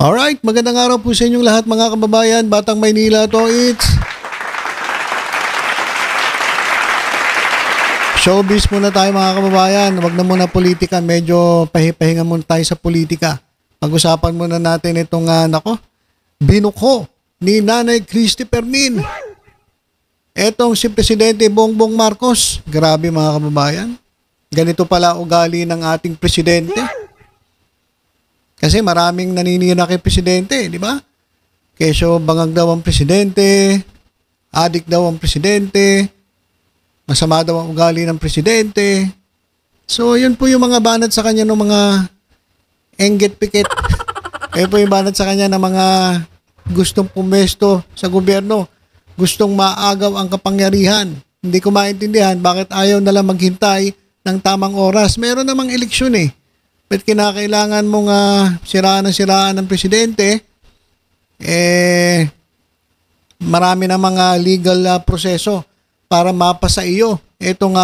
Alright, magandang araw po sa inyong lahat mga kababayan. Batang Maynila to, it's showbiz muna tayo mga kababayan. Huwag na muna politika, medyo pahipahinga muna tayo sa politika. Pag-usapan muna natin itong, binuko ni Nanay Christy Fermin. Etong si Presidente Bongbong Marcos. Grabe mga kababayan. Ganito pala ugali ng ating Presidente. Kasi maraming naninira kay Presidente, di ba? Kesyo bangag daw ang Presidente, adik daw ang Presidente, masama daw ang ugali ng Presidente. So, yun po yung mga banat sa kanya ng mga enggit-pikit. Yun po yung banat sa kanya ng mga gustong pumesto sa gobyerno, gustong maagaw ang kapangyarihan. Hindi ko maintindihan bakit ayaw nalang maghintay ng tamang oras. Meron namang eleksyon eh. Ba't kinakailangan mong siraan ng Presidente? Marami na mga legal proseso para mapasa iyo itong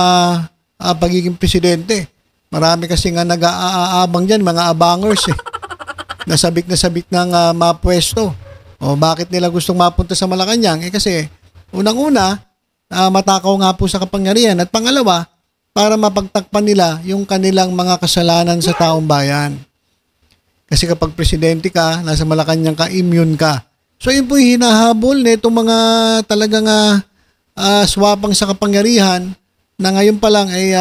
pagiging Presidente. Marami kasi nga nag-aabang dyan, mga abangers eh. Nasabik ng mapwesto. O bakit nila gustong mapunta sa Malacanang? Kasi unang-una, matakaw nga po sa kapangyarihan. At pangalawa, para mapagtakpan nila yung kanilang mga kasalanan sa taong bayan. Kasi kapag Presidente ka, nasa Malacanang ka, immune ka. So yun po yung hinahabol na itong mga talagang swapang sa kapangyarihan na ngayon pa lang ay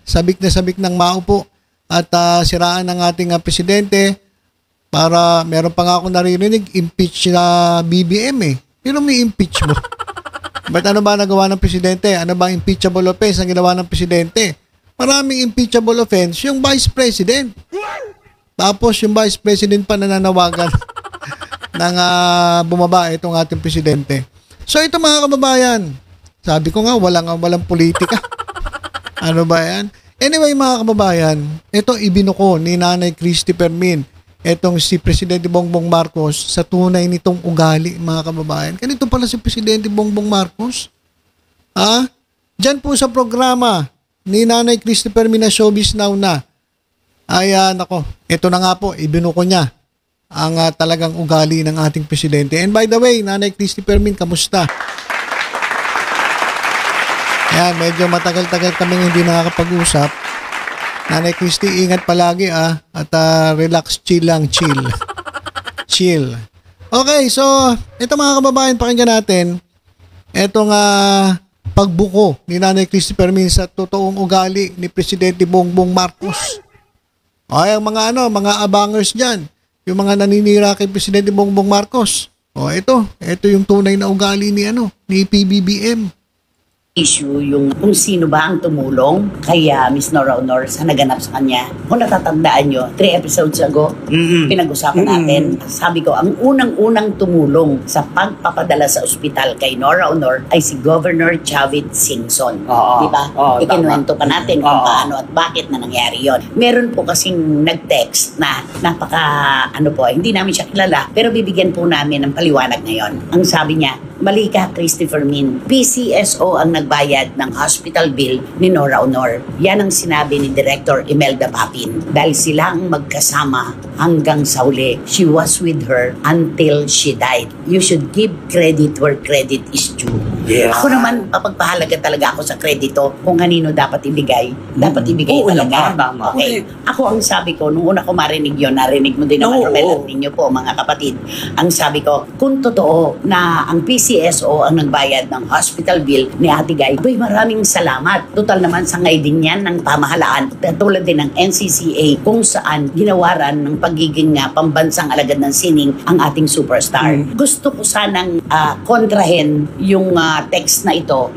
sabik ng maupo at siraan ng ating Presidente para meron pa nga ako naririnig, impeach na BBM eh. Pero may impeach mo. But ano ba nagawa ng Presidente? Ano ba impeachable offense ang ginawa ng Presidente? Maraming impeachable offense yung Vice President. Tapos yung Vice President pa nananawagan ng bumaba itong ating Presidente. So ito mga kababayan, sabi ko nga walang politika. Ano ba yan? Anyway mga kababayan, ito ibinuko ni Nanay Christy Fermin. Etong si Presidente Bongbong Marcos sa tunay nitong ugali, mga kababayan. Ganito pala si Presidente Bongbong Marcos. Diyan po sa programa ni Nanay Christy Fermin na Showbiz Now na, ay ito na nga po, ibinuko niya ang talagang ugali ng ating Presidente. And by the way, Nanay Christy Fermin, kamusta? Yan, medyo matagal-tagal kami hindi nakakapag-usap. Nanay Christy, ingat palagi at relax, chill lang, chill. Okay, so ito mga kababayan, pakinggan natin itong pagbuko ni Nanay Christy Fermin sa totoong ugali ni Presidente Bongbong Marcos. Ay, ang mga abangers diyan, yung mga naninira kay Presidente Bongbong Marcos. Ito yung tunay na ugali ni PBBM. Issue yung kung sino ba ang tumulong kay Miss Nora Honor sa naganap sa kanya. Kung natatandaan nyo, 3 episodes ago, pinag-usapan natin. Sabi ko, ang unang-unang tumulong sa pagpapadala sa ospital kay Nora Honor ay si Governor Chavit Singson. Diba? Ikinuwento pa natin kung paano at bakit na nangyari yon. Meron po kasing nag-text na hindi namin siya kilala, pero bibigyan po namin ng paliwanag ngayon. Ang sabi niya, mali ka, Christy Fermin. PCSO ang nagbayad ng hospital bill ni Nora Honor. Yan ang sinabi ni Director Imelda Papin. Dahil sila ang magkasama hanggang sa huli. She was with her until she died. You should give credit where credit is due. Yeah. Ako naman, papagpahalaga talaga ako sa kredito kung kanino dapat ibigay. Dapat ibigay talaga. Okay. Ako ang sabi ko, nung una ko marinig yun, narinig mo din naman, Romel, ninyo po mga kapatid. Ang sabi ko, kung totoo na ang PCSO ang nagbayad ng hospital bill ni Ate Guy, maraming salamat. Total naman sangay din yan ng pamahalaan. Tulad din ng NCCA kung saan ginawaran ng pagiging pambansang alagad ng sining ang ating superstar. Gusto ko sanang kontrahen yung text na ito.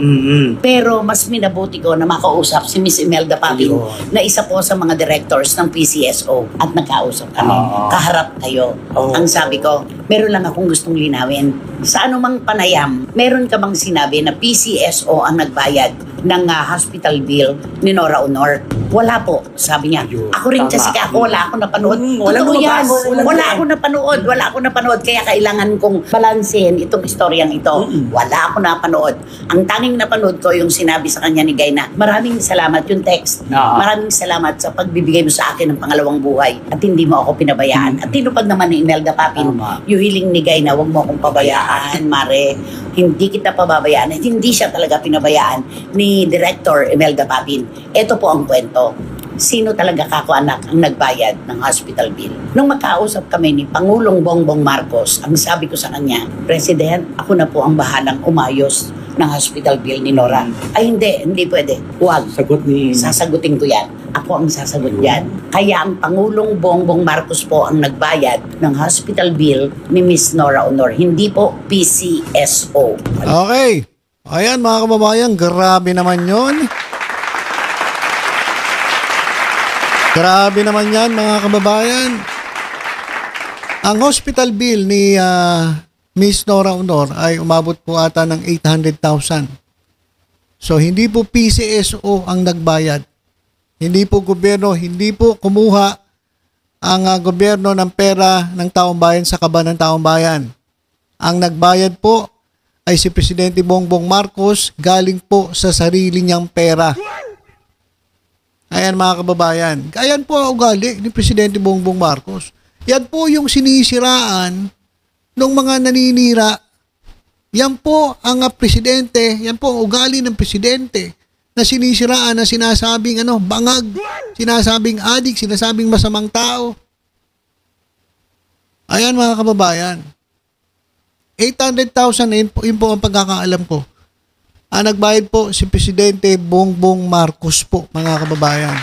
Pero mas minabuti ko na makausap si Miss Imelda Papin na isa po sa mga directors ng PCSO at nagkausap kami. Kaharap kayo. Ang sabi ko, meron lang akong gustong linawin. Sa anumang panayam, meron ka bang sinabi na PCSO ang nagbayad ng hospital bill ni Nora Honor. Wala po, sabi niya. Ako rin kasi wala ako napanood. Totoo yan. Wala ako napanood. Kaya kailangan kong balansehin itong istoryang ito. Wala ako napanood. Ang tanging napanood ko yung sinabi sa kanya ni Guy na maraming salamat yung text. Maraming salamat sa pagbibigay mo sa akin ng pangalawang buhay at hindi mo ako pinabayaan. At tinupad naman ni Imelda Papin yung hiling ni Guy na huwag mo akong pabayaan, Mare. Hindi kita pababayaan. At hindi siya talaga pinabayaan ni Director Imelda Papin. Ito po ang kwento. Sino talaga kako anak ang nagbayad ng hospital bill? Nung magkausap kami ni Pangulong Bongbong Marcos, ang sabi ko sa kanya, President, ako na po ang bahalang umayos ng hospital bill ni Nora. Ay hindi pwede. Huwag. Sasagutin ko yan. Ako ang sasagot yan. Kaya ang Pangulong Bongbong Marcos po ang nagbayad ng hospital bill ni Miss Nora Honor. Hindi po PCSO. Okay. Ayan mga kababayan, grabe naman yon. Grabe naman yan mga kababayan. Ang hospital bill ni Miss Nora Honor ay umabot po ata ng 800,000. So hindi po PCSO ang nagbayad. Hindi po gobyerno, hindi po kumuha ang gobyerno ng pera ng taong bayan sa kaba ng taong bayan. Ang nagbayad po ay si Presidente Bongbong Marcos galing po sa sarili niyang pera. Ayan mga kababayan. Ayan po ang ugali ni Presidente Bongbong Marcos. Yan po yung sinisiraan ng mga naninira. Yan po ang presidente, yan po ang ugali ng presidente na sinisiraan, na sinasabing bangag, sinasabing adik, sinasabing masamang tao. Ayan mga kababayan. 800,000 yun po ang pagkakaalam ko. Nagbayad po si Presidente Bongbong Marcos po, mga kababayan.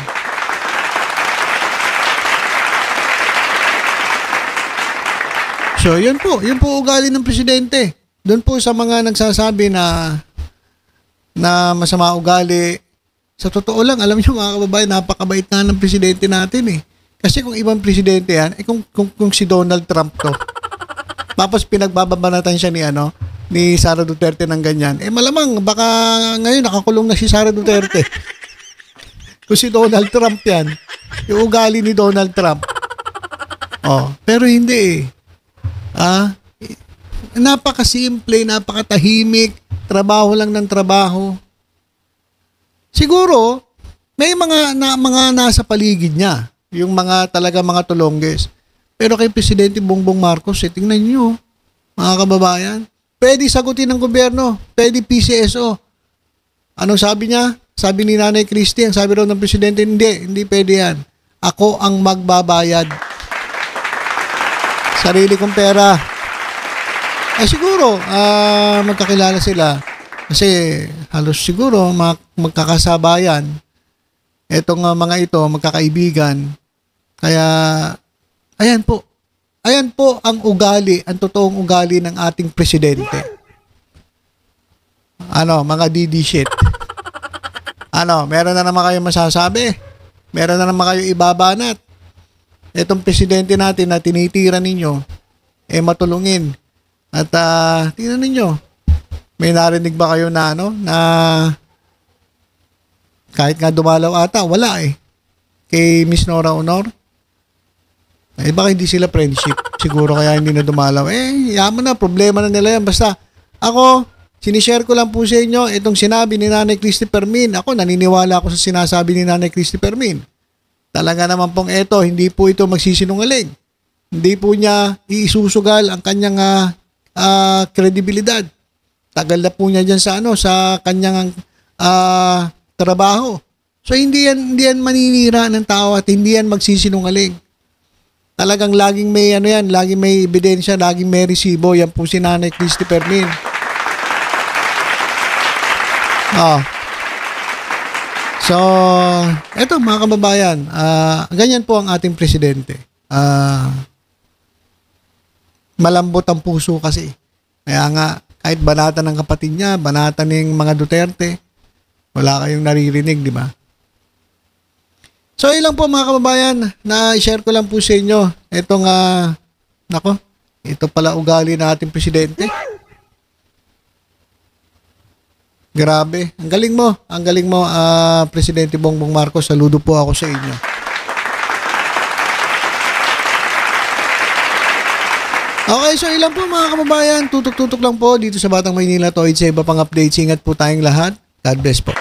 So, yun po ugali ng presidente. Doon po sa mga nagsasabi na masama ugali. Sa totoo lang, alam niyo mga kababayan, napakabait na ng presidente natin eh. Kasi kung ibang presidente yan, kung si Donald Trump to, tapos pinagbabanatan siya ni Sara Duterte ng ganyan. Malamang baka ngayon nakakulong na si Sara Duterte. Kung si Donald Trump yan, yung ugali ni Donald Trump. Pero hindi napakasimple, napakatahimik, trabaho lang ng trabaho. Siguro, may mga nasa paligid niya, yung mga tulongges. Pero kay Presidente Bongbong Marcos, tingnan niyo, mga kababayan, pwede sagutin ng gobyerno, pwede PCSO. Anong sabi niya? Sabi ni Nanay Christie, ang sabi raw ng presidente, hindi pwede yan. Ako ang magbabayad. Sarili kong pera. Siguro, magkakilala sila. Kasi halos siguro magkakasabayan. Etong mga ito, magkakaibigan. Kaya, ayan po. Ayan po ang ugali, ang totoong ugali ng ating presidente. Mga DD shit. Meron na naman kayo masasabi. Meron na naman kayo ibabanat. Itong presidente natin na tinitira ninyo, matulungin. At tingnan ninyo, may narinig ba kayo na kahit nga dumalaw ata, wala kay Miss Nora Honor? Baka hindi sila friendship. Siguro kaya hindi na dumalaw. Yaman na, problema na nila yan. Basta, ako, sinishare ko lang po sa inyo itong sinabi ni Nanay Christy Fermin. Ako, naniniwala ako sa sinasabi ni Nanay Christy Fermin. Talaga naman pong hindi po ito magsisinungaling. Hindi po niya iisusugal ang kanyang kredibilidad. Tagal na po niya dyan sa kanyang trabaho. So, hindi yan maninira ng tao at hindi yan magsisinungaling. Talagang laging may laging may ebidensya, laging may resibo. Yan po si Nanay Christy Fermin. So, eto mga kababayan, ganyan po ang ating presidente. Malambot ang puso kasi. Kaya nga, kahit banatan ng kapatid niya, banatan ng mga Duterte, wala kayong naririnig, di ba? So, ilang po mga kababayan, na-share ko lang po sa inyo. Itong, ito pala ugali na ating presidente. Grabe. Ang galing mo. Ang galing mo, Presidente Bongbong Marcos. Saludo po ako sa inyo. Okay, so ilan po mga kababayan. Tutok-tutok lang po dito sa Batang Maynila. To sa iba pang updates. Ingat po tayong lahat. God bless po.